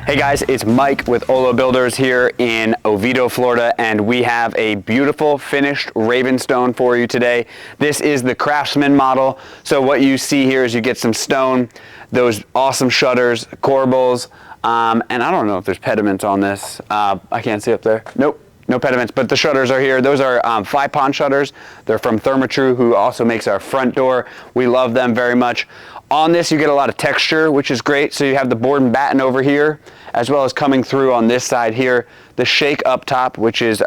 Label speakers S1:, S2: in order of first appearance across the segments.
S1: Hey guys, it's Mike with Olo Builders here in Oviedo, Florida, and we have a beautiful finished Ravenstone for you today. This is the Craftsman model. So what you see here is you get some stone, those awesome shutters, corbels, and I don't know if there's pediments on this. I can't see up there. Nope. No pediments, but the shutters are here. Those are 5-pond shutters. They're from Therma-Tru, who also makes our front door. We love them very much. On this, you get a lot of texture, which is great. So you have the board and batten over here, as well as coming through on this side here. The shake up top, which is,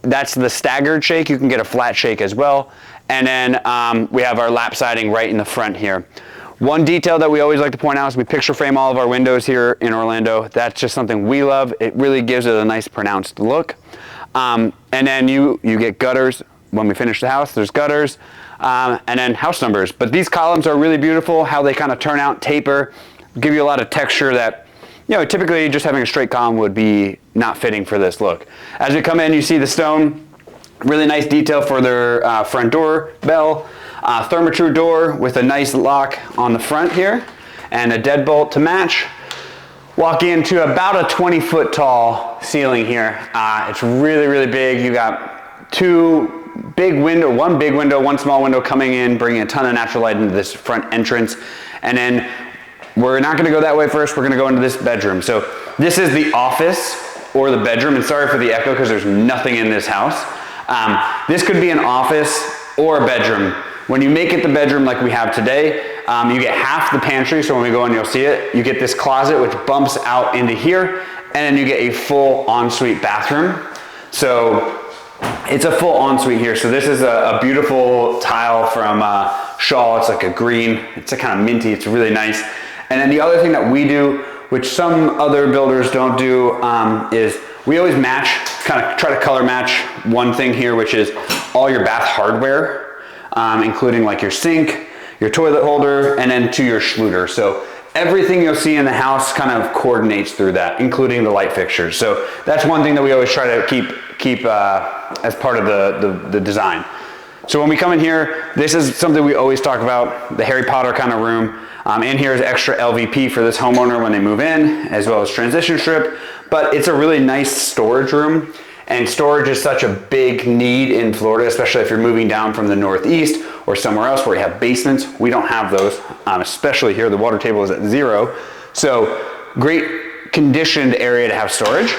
S1: that's the staggered shake. You can get a flat shake as well. And then we have our lap siding right in the front here. One detail that we always like to point out is we picture frame all of our windows here in Orlando. That's just something we love. It really gives it a nice pronounced look. And then you get gutters. When we finish the house, there's gutters. And then house numbers. But these columns are really beautiful, how they kind of turn out, taper, give you a lot of texture that, you know, typically just having a straight column would be not fitting for this look. As we come in, you see the stone, really nice detail for their front door bell. Therma-Tru door with a nice lock on the front here and a deadbolt to match. Walk into about a 20-foot tall ceiling here. It's really, really big. You got one big window, one small window coming in, bringing a ton of natural light into this front entrance. And then we're not gonna go that way first. We're gonna go into this bedroom. So this is the office or the bedroom. And sorry for the echo because there's nothing in this house. This could be an office or a bedroom. When you make it the bedroom like we have today, you get half the pantry, so when we go in you'll see it. You get this closet which bumps out into here, and then you get a full ensuite bathroom. So it's a full ensuite here. So this is a beautiful tile from Shaw. It's like a green, it's a kind of minty, it's really nice. And then the other thing that we do, which some other builders don't do, is we always match, kind of try to color match one thing here, which is all your bath hardware. Including like your sink, your toilet holder, and then to your schluter. So everything you'll see in the house kind of coordinates through that, including the light fixtures. So that's one thing that we always try to keep as part of the design. So when we come in here, this is something we always talk about, the Harry Potter kind of room. In here is extra LVP for this homeowner when they move in, as well as transition strip. But it's a really nice storage room. And storage is such a big need in Florida, especially if you're moving down from the Northeast or somewhere else where you have basements. We don't have those, especially here. The water table is at 0. So great conditioned area to have storage.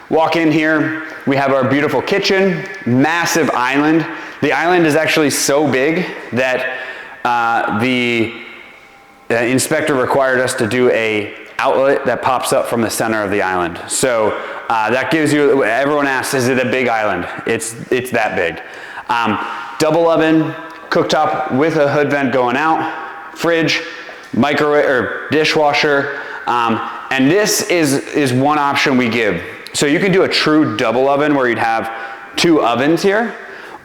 S1: Walk in here, we have our beautiful kitchen, massive island. The island is actually so big that the inspector required us to do a outlet that pops up from the center of the island. So that gives you, everyone asks, is it a big island? It's that big. Double oven, cooktop with a hood vent going out, fridge, microwave or dishwasher. And this is one option we give. So you can do a true double oven where you'd have 2 ovens here,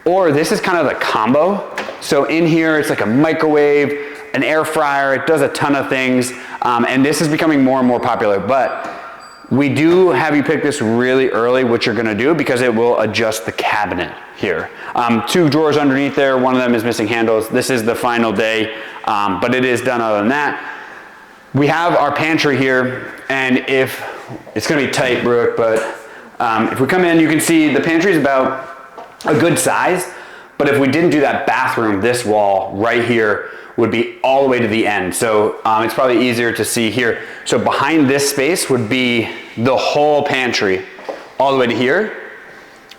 S1: or this is kind of the combo. So in here, it's like a microwave, an air fryer, it does a ton of things. And this is becoming more and more popular, but we do have you pick this really early, what you're gonna do, because it will adjust the cabinet here. 2 drawers underneath there, one of them is missing handles. This is the final day, but it is done other than that. We have our pantry here, and if, it's gonna be tight, Brooke, but if we come in, you can see the pantry is about a good size, but if we didn't do that bathroom, this wall right here would be all the way to the end. So it's probably easier to see here. So behind this space would be the whole pantry all the way to here.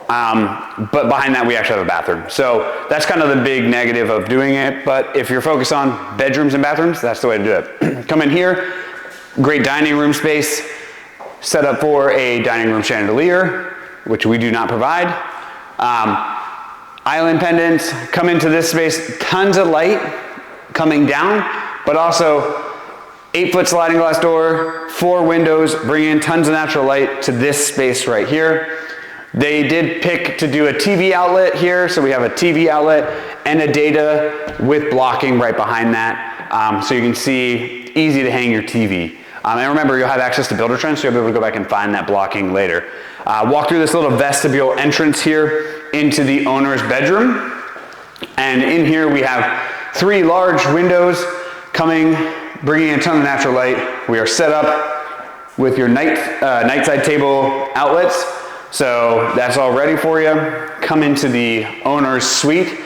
S1: But behind that we actually have a bathroom. So that's kind of the big negative of doing it. But if you're focused on bedrooms and bathrooms, that's the way to do it. Come in here, great dining room space, set up for a dining room chandelier, which we do not provide. Island pendants, come into this space, tons of light coming down, but also 8-foot sliding glass door, 4 windows, bring in tons of natural light to this space right here. They did pick to do a TV outlet here, so we have a TV outlet and a data with blocking right behind that. So you can see, easy to hang your TV. And remember, you'll have access to Builder Trends, so you'll be able to go back and find that blocking later. Walk through this little vestibule entrance here into the owner's bedroom. And in here we have 3 large windows coming, bringing in a ton of natural light. We are set up with your night side table outlets. So that's all ready for you. Come into the owner's suite.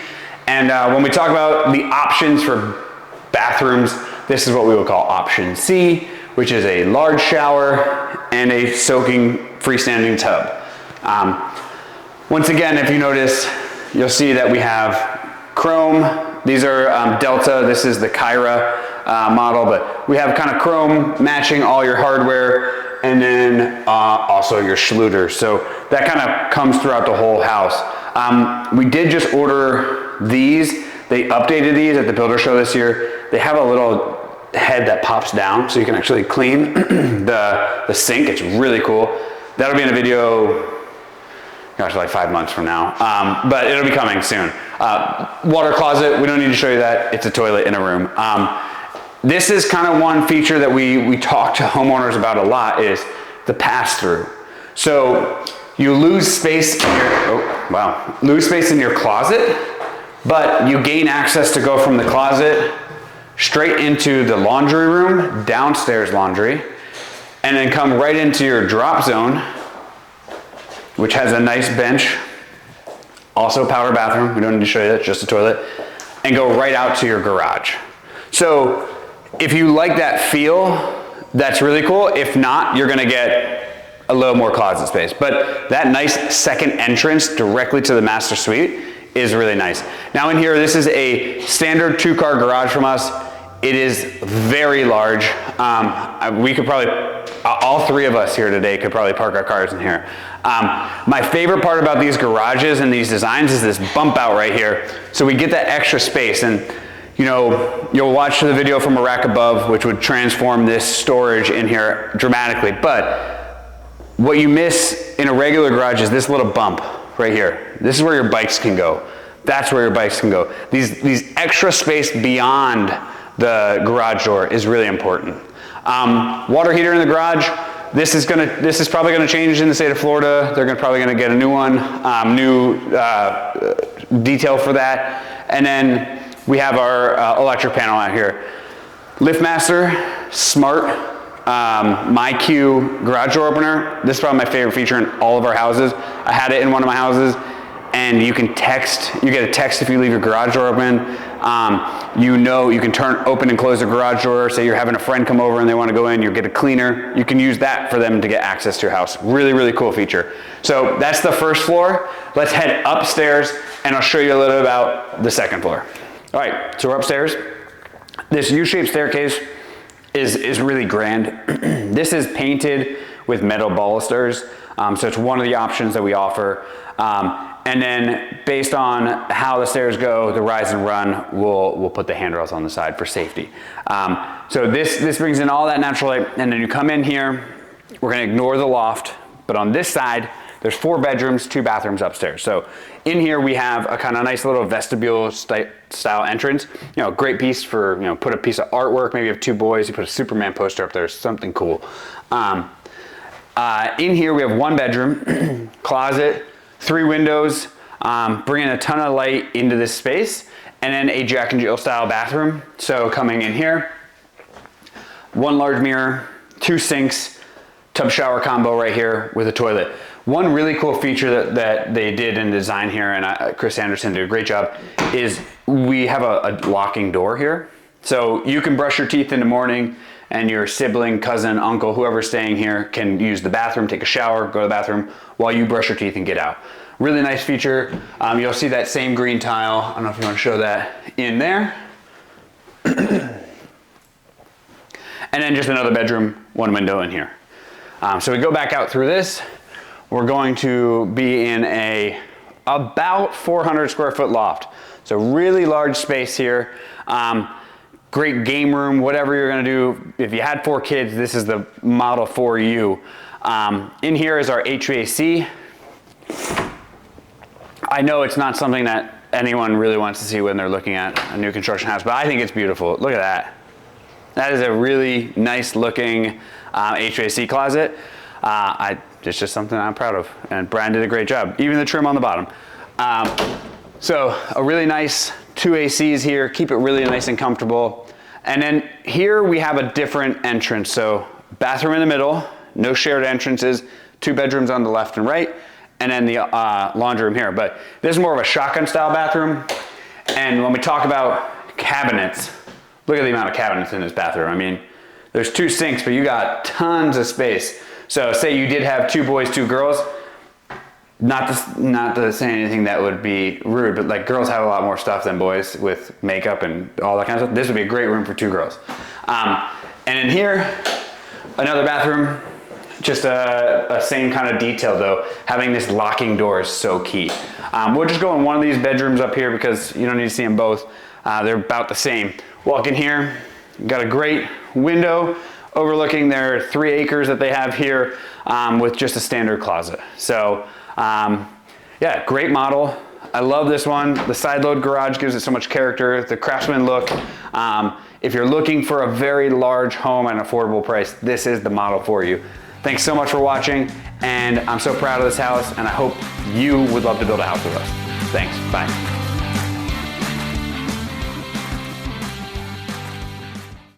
S1: And when we talk about the options for bathrooms, this is what we would call option C, which is a large shower and a soaking freestanding tub. Once again, if you notice, you'll see that we have chrome. These are Delta. This is the Kyra model, but we have kind of chrome matching all your hardware, and then also your Schluter. So that kind of comes throughout the whole house. We did just order these. They updated these at the builder show this year. They have a little head that pops down so you can actually clean the sink. It's really cool. That'll be in a video, gosh, like 5 months from now, but it'll be coming soon. Water closet, we don't need to show you that. It's a toilet in a room. This is kind of one feature that we talk to homeowners about a lot, is the pass-through. So you lose space in your, lose space in your closet, but you gain access to go from the closet straight into the laundry room, downstairs laundry, and then come right into your drop zone, which has a nice bench, also powder bathroom. We don't need to show you that, just a toilet, and go right out to your garage. So if you like that feel, that's really cool. If not, you're gonna get a little more closet space. But that nice second entrance directly to the master suite is really nice. Now in here, this is a standard 2-car garage from us. It is very large. We could probably, all three of us here today could probably park our cars in here. My favorite part about these garages and these designs is this bump out right here. So we get that extra space, and you know, you'll watch the video from a rack above, which would transform this storage in here dramatically. But what you miss in a regular garage is this little bump right here. This is where your bikes can go. That's where your bikes can go. These extra space beyond the garage door is really important. Water heater in the garage. This is probably gonna change in the state of Florida. They're probably gonna get a new one, new detail for that. And then we have our electric panel out here. LiftMaster, Smart, MyQ garage door opener. This is probably my favorite feature in all of our houses. I had it in one of my houses, and you can text. You get a text if you leave your garage door open. You know, you can open and close the garage door. Say you're having a friend come over and they want to go in, you get a cleaner. You can use that for them to get access to your house. Really, really cool feature. So that's the first floor. Let's head upstairs and I'll show you a little bit about the second floor. All right, so we're upstairs. This U-shaped staircase is really grand. This is painted with metal balusters. So it's one of the options that we offer. And then based on how the stairs go, the rise and run, we'll put the handrails on the side for safety. So this brings in all that natural light, and then you come in here, we're gonna ignore the loft, but on this side, there's 4 bedrooms, 2 bathrooms upstairs. So in here we have a kind of nice little vestibule style entrance. You know, great piece for, you know, put a piece of artwork, maybe you have 2 boys, you put a Superman poster up there, something cool. In here we have 1 bedroom, closet, 3 windows, bringing a ton of light into this space, and then a Jack and Jill style bathroom. So coming in here, 1 large mirror, 2 sinks, tub shower combo right here with a toilet. One really cool feature that they did in design here, and Chris Anderson did a great job, is we have a locking door here. So you can brush your teeth in the morning, and your sibling, cousin, uncle, whoever's staying here can use the bathroom, take a shower, go to the bathroom while you brush your teeth and get out. Really nice feature. You'll see that same green tile. I don't know if you want to show that in there. And then just another bedroom, 1 window in here. So we go back out through this. We're going to be in about 400 square foot loft. So really large space here. Great game room, whatever you're gonna do. If you had 4 kids, this is the model for you. In here is our HVAC. I know it's not something that anyone really wants to see when they're looking at a new construction house, but I think it's beautiful. Look at that. That is a really nice looking HVAC closet. It's just something I'm proud of, and Brian did a great job. Even the trim on the bottom. So a really nice 2 ACs here, keep it really nice and comfortable. And then here we have a different entrance. So bathroom in the middle, no shared entrances, 2 bedrooms on the left and right, and then the laundry room here. But this is more of a shotgun style bathroom. And when we talk about cabinets, look at the amount of cabinets in this bathroom. I mean, there's 2 sinks, but you got tons of space. So say you did have 2 boys, 2 girls, not to say anything that would be rude, but like girls have a lot more stuff than boys with makeup and all that kind of stuff. This would be a great room for 2 girls. And in here, another bathroom, just a same kind of detail though. Having this locking door is so key. We'll just go in one of these bedrooms up here because you don't need to see them both. They're about the same. Walk in here, got a great window overlooking their 3 acres that they have here with just a standard closet. So yeah, great model. I love this one. The side load garage gives it so much character, the Craftsman look. If you're looking for a very large home at an affordable price, this is the model for you. Thanks so much for watching, and I'm so proud of this house, and I hope you would love to build a house with us. Thanks, bye.